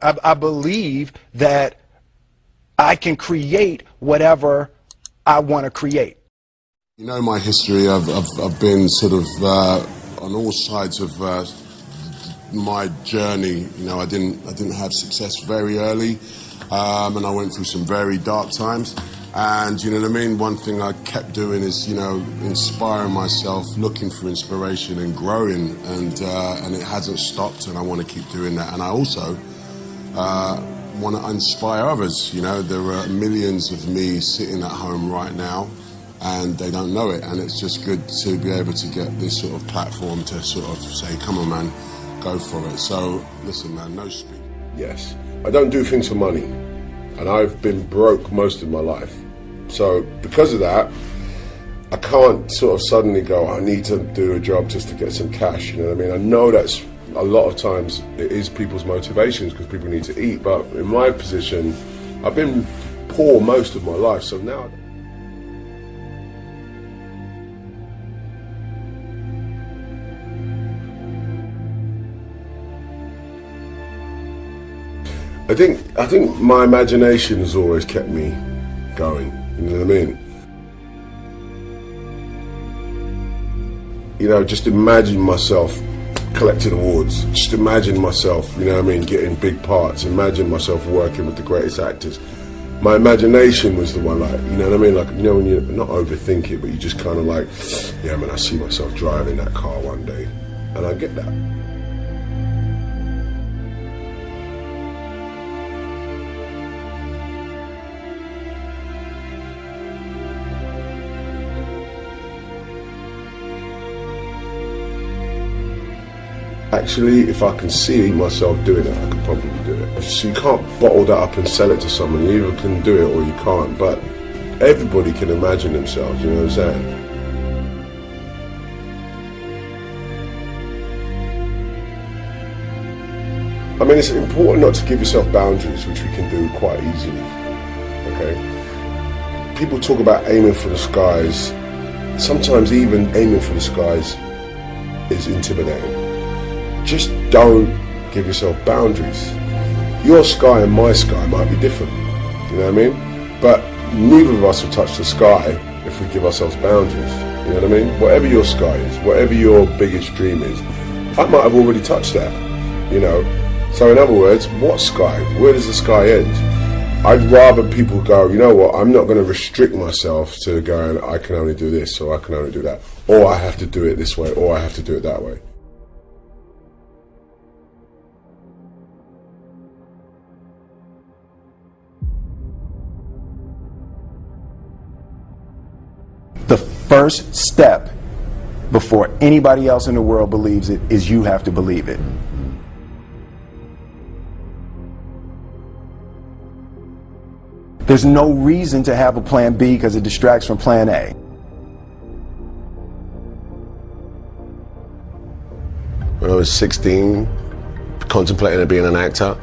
I believe that I can create whatever I want to create. You know my history. I've been sort of on all sides of my journey. You know, I didn't have success very early, and I went through some very dark times. And you know what I mean? One thing I kept doing is, you know, inspiring myself, looking for inspiration and growing, and it hasn't stopped, and I want to keep doing that. And I also want to inspire others. You know, there are millions of me sitting at home right now, and they don't know it, and it's just good to be able to get this sort of platform to sort of say, come on man, go for it. So listen man, no speed. Yes, I don't do things for money, and I've been broke most of my life. So because of that, I can't sort of suddenly go, I need to do a job just to get some cash, you know what I mean? I know that's a lot of times it is people's motivations because people need to eat, but in my position, I've been poor most of my life, so now I think my imagination has always kept me going, you know what I mean? You know, just imagine myself collecting awards, just imagine myself, you know what I mean, getting big parts, imagine myself working with the greatest actors. My imagination was the one, like, you know what I mean, like, you know, when you not overthink it, but you just kind of like, yeah man, I see myself driving that car one day, and I get that. Actually, if I can see myself doing it, I could probably do it. So you can't bottle that up and sell it to someone. You either can do it or you can't. But everybody can imagine themselves, you know what I'm saying? I mean, it's important not to give yourself boundaries, which we can do quite easily, okay? People talk about aiming for the skies. Sometimes even aiming for the skies is intimidating. Just don't give yourself boundaries. Your sky and my sky might be different, you know what I mean? But neither of us will touch the sky if we give ourselves boundaries, you know what I mean? Whatever your sky is, whatever your biggest dream is, I might have already touched that, you know? So in other words, what sky? Where does the sky end? I'd rather people go, you know what, I'm not going to restrict myself to going, I can only do this, or I can only do that, or I have to do it this way, or I have to do it that way. The first step before anybody else in the world believes it is you have to believe it. There's no reason to have a plan B because it distracts from plan A. When I was 16, contemplating being an actor,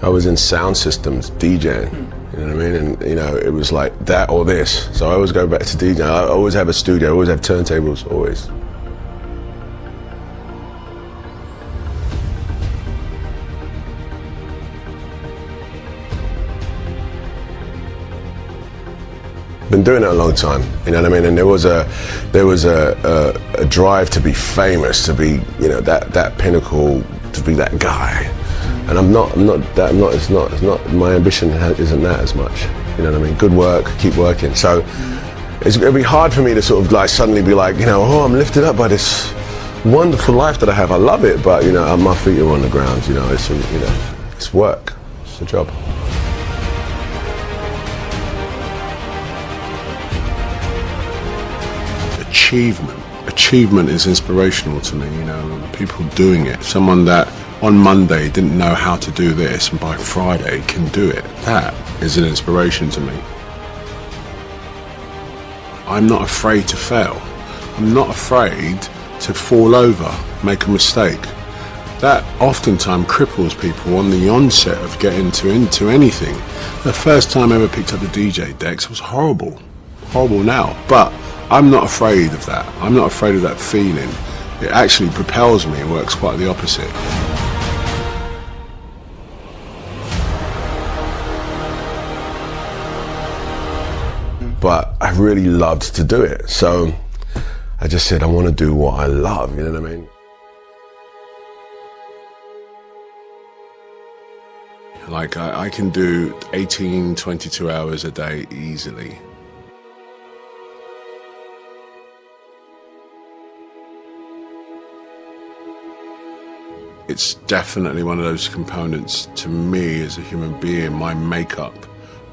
I was in sound systems, DJing. You know what I mean? And, you know, it was like that or this. So I always go back to DJing. I always have a studio, I always have turntables, always. Been doing it a long time, you know what I mean? And there was a drive to be famous, to be, you know, that pinnacle, to be that guy. And it's not, my ambition isn't that as much, you know what I mean? Good work, keep working. So it'd be hard for me to sort of like suddenly be like, you know, oh, I'm lifted up by this wonderful life that I have. I love it, but you know, my feet are on the ground, you know, it's work, it's a job. Achievement is inspirational to me, you know, people doing it. Someone that on Monday didn't know how to do this and by Friday can do it. That is an inspiration to me. I'm not afraid to fail. I'm not afraid to fall over, make a mistake. That oftentimes cripples people on the onset of getting into anything. The first time I ever picked up the DJ decks was horrible now, but I'm not afraid of that. I'm not afraid of that feeling. It actually propels me. It works quite the opposite. but I really loved to do it. So I just said, I want to do what I love, you know what I mean? Like, I can do 18, 22 hours a day easily. It's definitely one of those components to me as a human being, my makeup,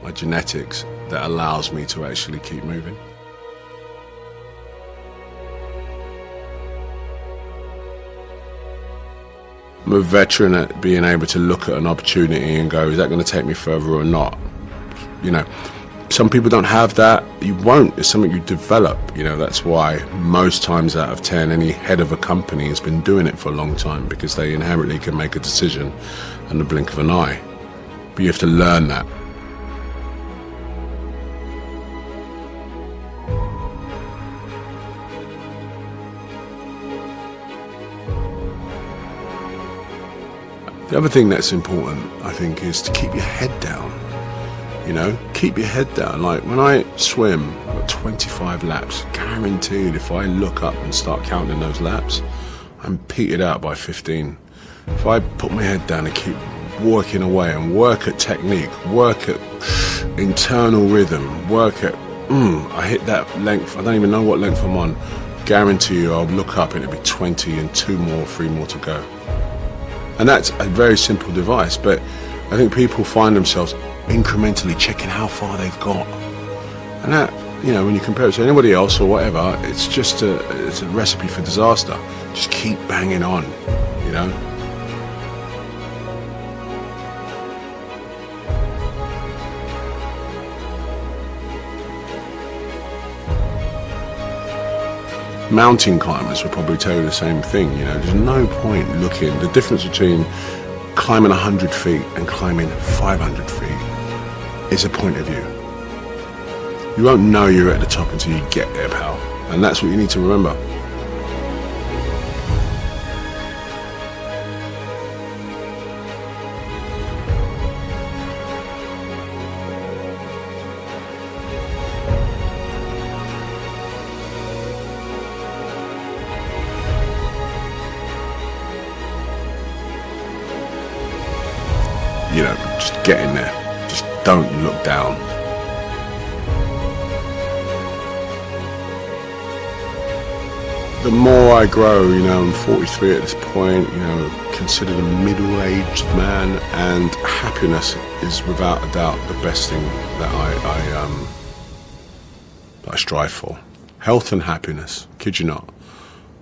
my genetics, that allows me to actually keep moving. I'm a veteran at being able to look at an opportunity and go, is that going to take me further or not? You know, some people don't have that. You won't. It's something you develop. You know, that's why most times out of 10, any head of a company has been doing it for a long time, because they inherently can make a decision in the blink of an eye. But you have to learn that. The other thing that's important, I think, is to keep your head down. You know, keep your head down. Like, when I swim, I've got 25 laps, guaranteed if I look up and start counting those laps, I'm petered out by 15. If I put my head down and keep working away and work at technique, work at internal rhythm, work at, I hit that length, I don't even know what length I'm on, guarantee you I'll look up and it'll be 20 and 2 more, 3 more to go. And that's a very simple device, but I think people find themselves incrementally checking how far they've got. And that, you know, when you compare it to anybody else or whatever, it's just it's a recipe for disaster. Just keep banging on, you know. Mountain climbers will probably tell you the same thing, you know. There's no point looking. The difference between climbing 100 feet and climbing 500 feet is a point of view. You won't know you're at the top until you get there, pal. And that's what you need to remember. You know, just get in there. Just don't look down. The more I grow, you know, I'm 43 at this point, you know, considered a middle-aged man, and happiness is without a doubt the best thing that I strive for. Health and happiness, kid you not.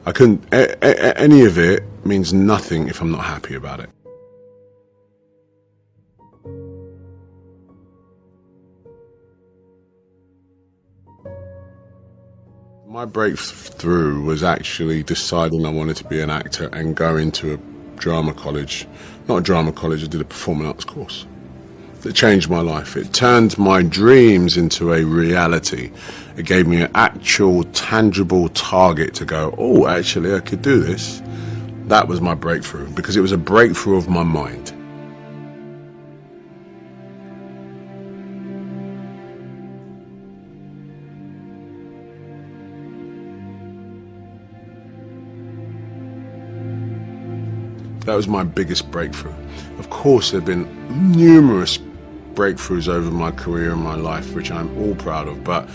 I couldn't, any of it means nothing if I'm not happy about it. My breakthrough was actually deciding I wanted to be an actor and go into a drama college. Not a drama college, I did a performing arts course. It changed my life. It turned my dreams into a reality. It gave me an actual, tangible target to go, oh, actually, I could do this. That was my breakthrough, because it was a breakthrough of my mind. That was my biggest breakthrough. Of course, there have been numerous breakthroughs over my career and my life, which I'm all proud of, but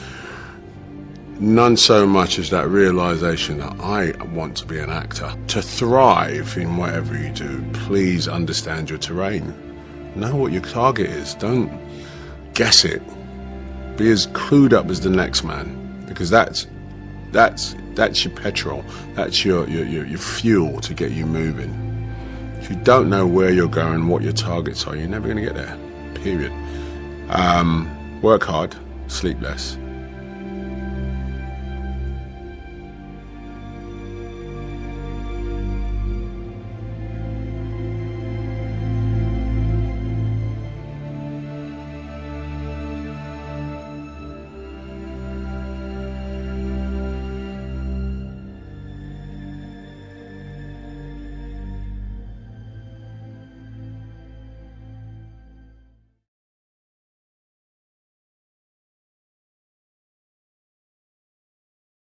none so much as that realization that I want to be an actor. To thrive in whatever you do, please understand your terrain. Know what your target is. Don't guess it. Be as clued up as the next man, because that's your petrol. That's your fuel to get you moving. If you don't know where you're going, what your targets are, you're never going to get there, period. Work hard, sleep less.